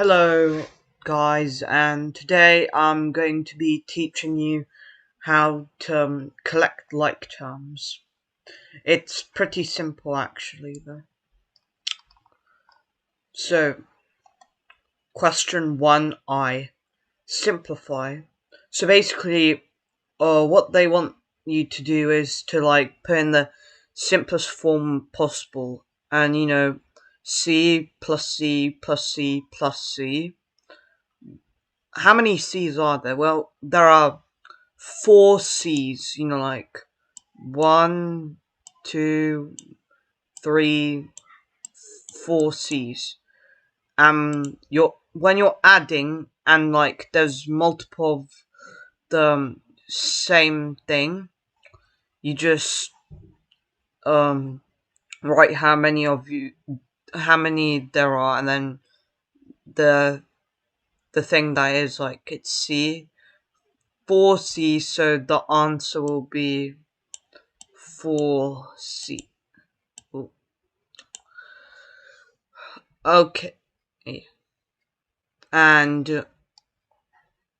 Hello guys, and today I'm going to be teaching you how to collect like terms. It's pretty simple actually though. So, question 1I, simplify. So basically, what they want you to do is to put in the simplest form possible, and C plus C plus C plus C. How many C's are there? Well, there are 4 C's, like 1, 2, 3, 4 C's. When you're adding and there's multiple of the same thing, you just write how many there are, and then the thing that is it's C. 4C, so the answer will be 4C. Ooh. Okay. And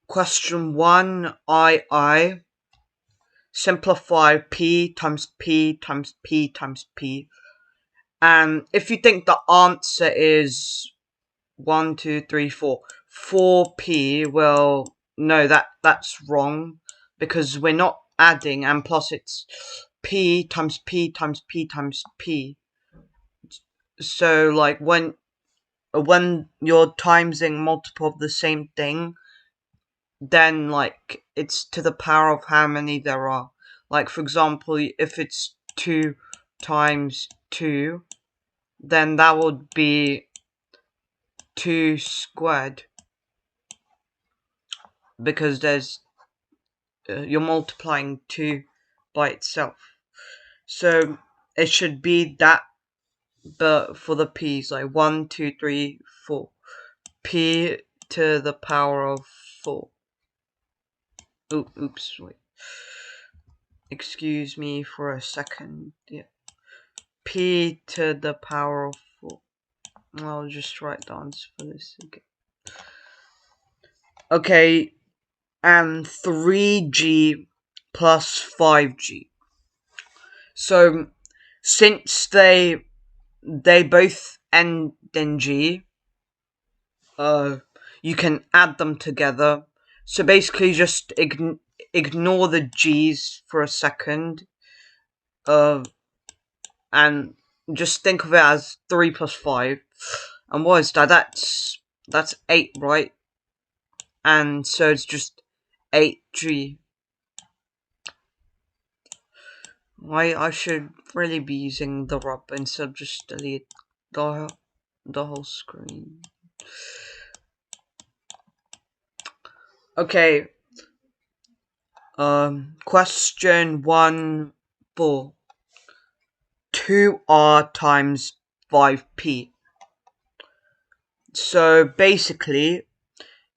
question 1I, simplify P times P times P times P. And if you think the answer is 1, 2, 3, 4, 4P, well, no, that's wrong, because we're not adding, and plus it's P times P times P times P. So when you're timesing multiple of the same thing, then it's to the power of how many there are. For example, if it's 2 times 2, then that would be 2 squared, because you're multiplying 2 by itself. So it should be that, but for the p's, 1, 2, 3, 4. P to the power of 4. Oops, wait. Excuse me for a second. Yeah. P to the power of 4. I'll just write the answer for this again. Okay, and 3G plus 5G. So, since they both end in G, you can add them together. So basically, just ignore the G's for a second, and just think of it as 3 plus 5. And what is that? That's 8, right? And so it's just 8G. I should really be using the rub instead of just delete the whole screen. Okay. Question 1-4. 2R times 5P. So basically,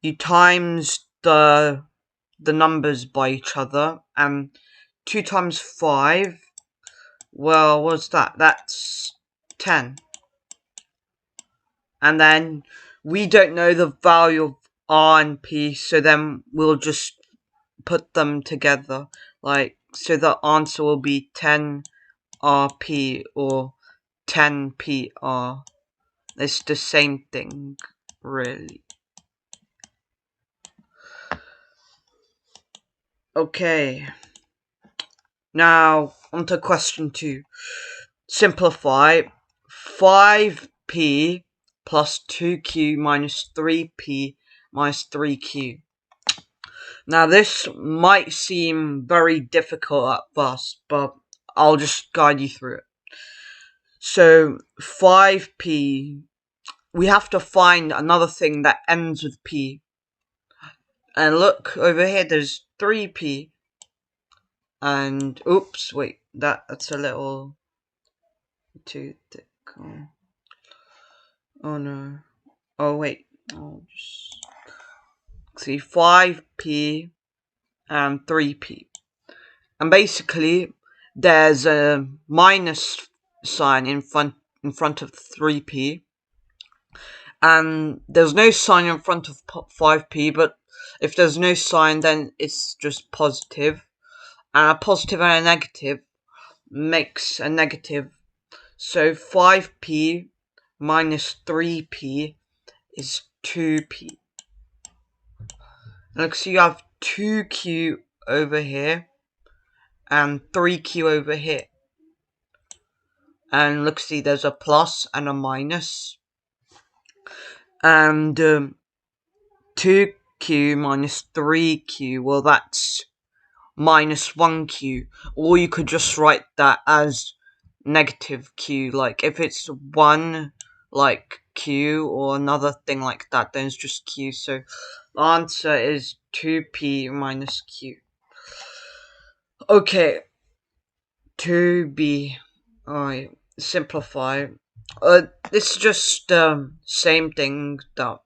you times the numbers by each other, and 2 times 5, well, what's that? That's 10. And then we don't know the value of R and P, so then we'll just put them together. So the answer will be 10RP or 10PR. It's the same thing, really. Okay. Now, on to question 2. Simplify 5P plus 2Q minus 3P minus 3Q. Now, this might seem very difficult at first, but I'll just guide you through it. So, 5P, we have to find another thing that ends with P. And look, over here, there's 3P. And, oops, wait, that's a little too thick. Oh no. Oh wait. I'll just see 5P and 3P. And basically there's a minus sign in front of 3P, and there's no sign in front of 5p, but if there's no sign, then it's just positive, and a positive and a negative makes a negative. So 5p minus 3p is 2p. Look, so you have 2q over here and 3q over here. And look, see, there's a plus and a minus. And 2q minus 3q, well, that's minus 1q. Or you could just write that as negative q. Like, if it's 1, like, q, or another thing like that, then it's just q. So the answer is 2p minus q. Okay, 2b. Alright, simplify. This is just same thing that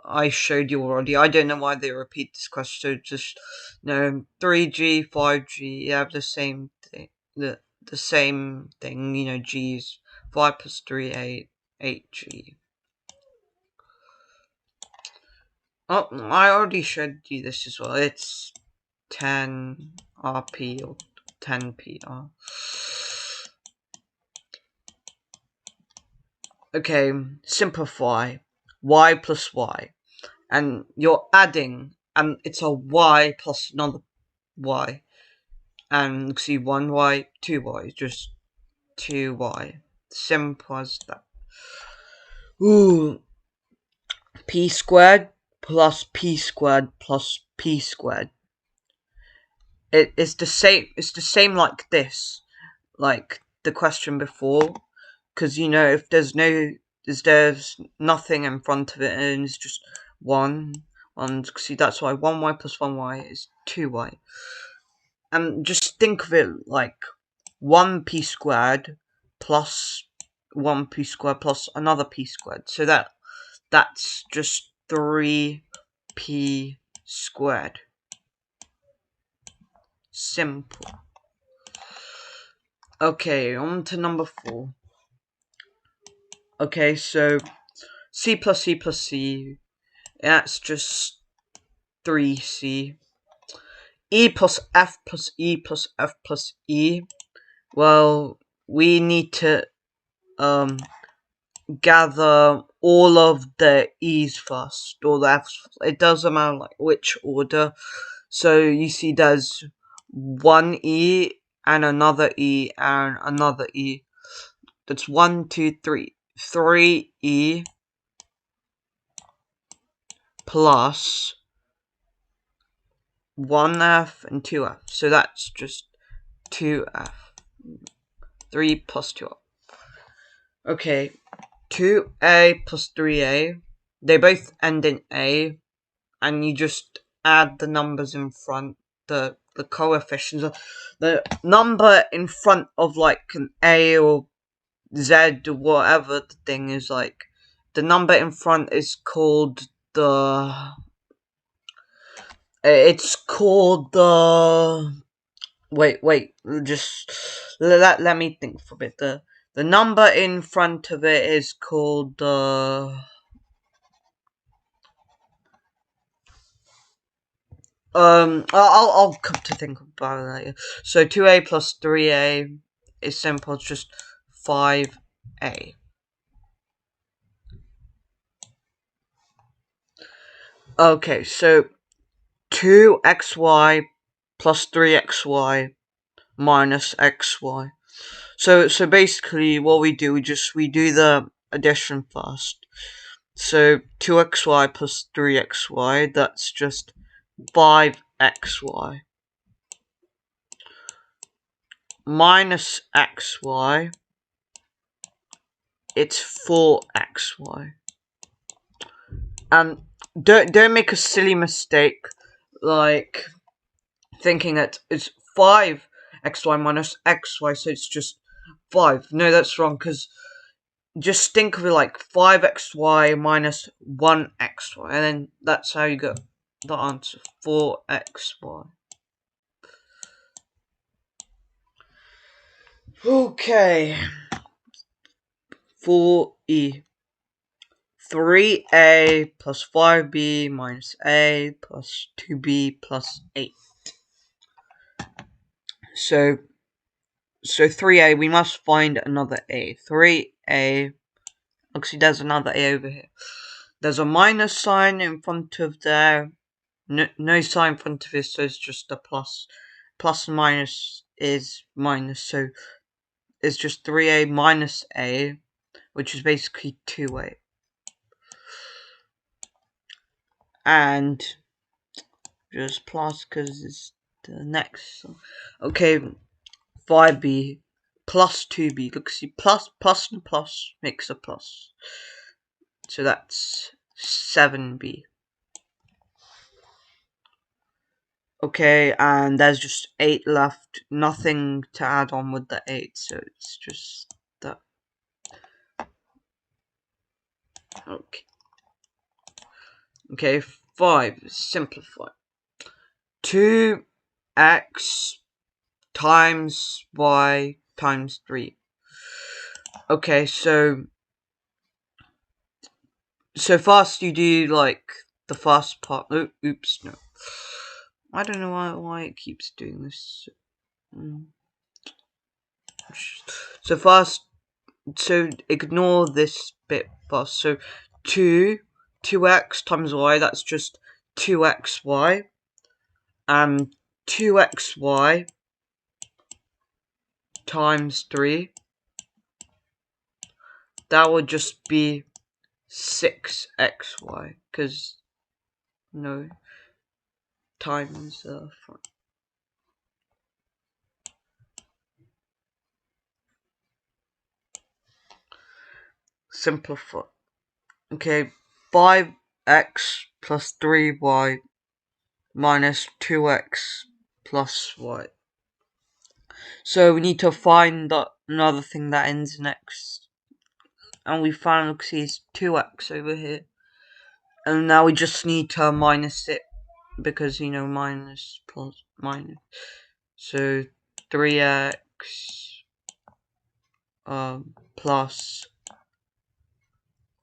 I showed you already. I don't know why they repeat this question. So just 3g, 5g, you have the same thing. The same thing. G is 5 plus 3, 8g. Oh, I already showed you this as well. It's 10 rp or 10 pr. Okay, simplify. Y plus y. And you're adding, and it's a y plus another y. And see, 1y, 2y, just 2y. Simple as that. Ooh. P squared plus p squared plus p squared. It's the same like this. Like the question before. Because, if there's nothing in front of it and it's just 1. See, that's why 1y plus 1y is 2y. And just think of it like 1p squared plus 1p squared plus another p squared. So that's just 3p squared. Simple. Okay, on to number 4. Okay, so c plus c plus c, that's just 3c. E plus f plus e plus f plus e. Well, we need to gather all of the e's first, or the f's. It doesn't matter like which order. So you see there's one e and another e and another e. That's 1, 2, 3. 3e plus 1f and 2f. So that's just 2f. 3 plus 2f. Okay, 2a plus 3a. They both end in a, and you just add the numbers in front, the coefficients. The number in front of like an a or z or whatever the thing is, like the number in front is called it's called the wait, just let me think for a bit. The number in front of it is called I'll come to think about it later. So 2a plus 3a is simple. It's just 5a. Okay, so 2xy plus 3xy minus xy. So basically what we do, we do the addition first. So 2xy plus 3xy, that's just 5xy. Minus xy, it's 4xy. Don't make a silly mistake like thinking that it's 5xy minus xy, so it's just 5. No, that's wrong, because just think of it like 5xy minus 1xy, and then that's how you get the answer, 4xy. Okay. 4e. 3a plus 5b minus a plus 2b plus 8. So 3a, we must find another a. 3a, actually there's another a over here. There's a minus sign in front of there. No sign in front of it, so it's just a plus. Plus and minus is minus, so it's just 3a minus a, which is basically 2a. And just plus because it's the next. Okay, 5b plus 2b. Look, see, plus and plus makes a plus. So that's 7b. Okay, and there's just 8 left. Nothing to add on with the 8, so it's just that. Okay, 5. Simplify. 2x times y times 3. Okay, so first you do like the first part. Oh, oops, no. I don't know why it keeps doing this. So first, so ignore this bit first. So 2x times y, that's just 2xy. And 2xy times 3, that would just be 6xy, because no times front. Simplify. Okay, 5x plus 3y minus 2x plus y. So we need to find another thing that ends in x. And we found, look, see, it's 2x over here. And now we just need to minus it, because, you know, minus plus minus. So 3x plus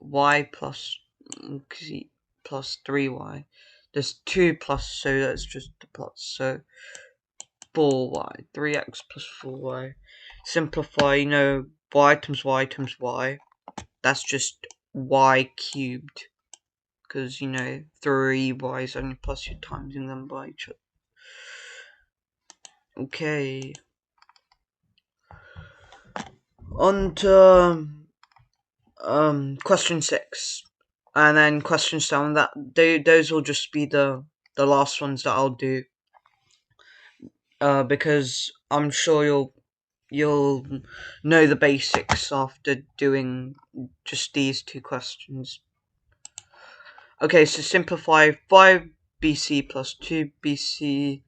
y plus 3y. There's 2 plus, so that's just the plus. So 4y, 3x plus 4y. Simplify, you know, y times y times y. That's just y cubed. Because, you know, 3y is only plus you're timesing them by each other. Okay. On to question 6. And then question 7. Those will just be the last ones that I'll do. Because I'm sure you'll know the basics after doing just these 2 questions. Okay, so simplify 5bc plus 2bc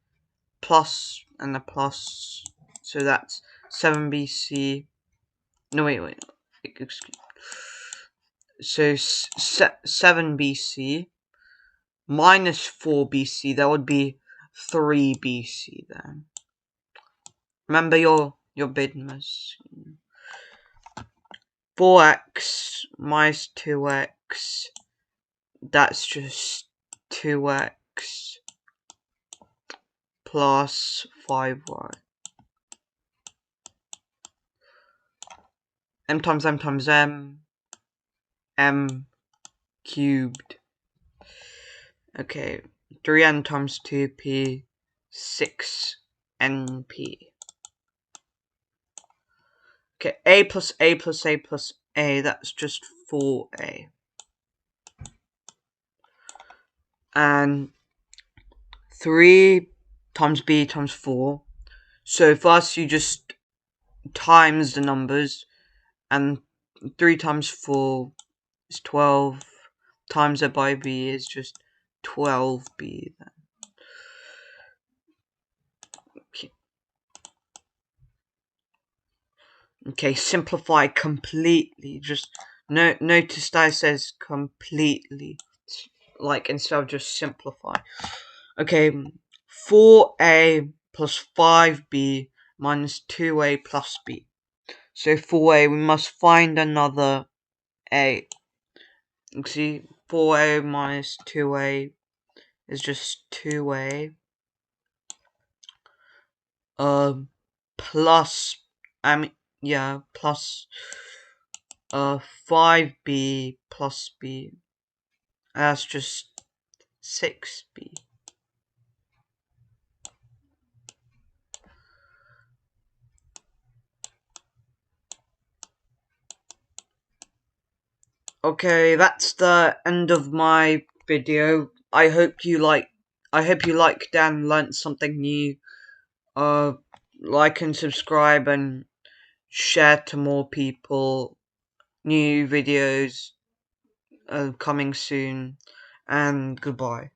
plus and a plus, so that's 7bc. No, wait. Excuse. So 7bc minus 4bc, that would be 3bc then. Remember your bidmas. 4x minus 2x, that's just 2x plus 5y. M times m times m cubed. Okay, 3n times 2p, 6np. Okay, a plus a plus a plus a, that's just 4a. And 3 times b times 4. So first you just times the numbers, and 3 times 4 is 12, times it by b is just 12b then. Okay, simplify completely. Just notice that it says completely, like, instead of just simplify. Okay, 4a plus 5b minus 2a plus b. So 4a, we must find another a. You see, 4a minus 2a is just 2a. Plus, plus 5b plus b. That's just 6b. Okay, that's the end of my video. I hope you liked and learnt something new. Uh, like and subscribe and share to more people. New videos coming soon. And goodbye.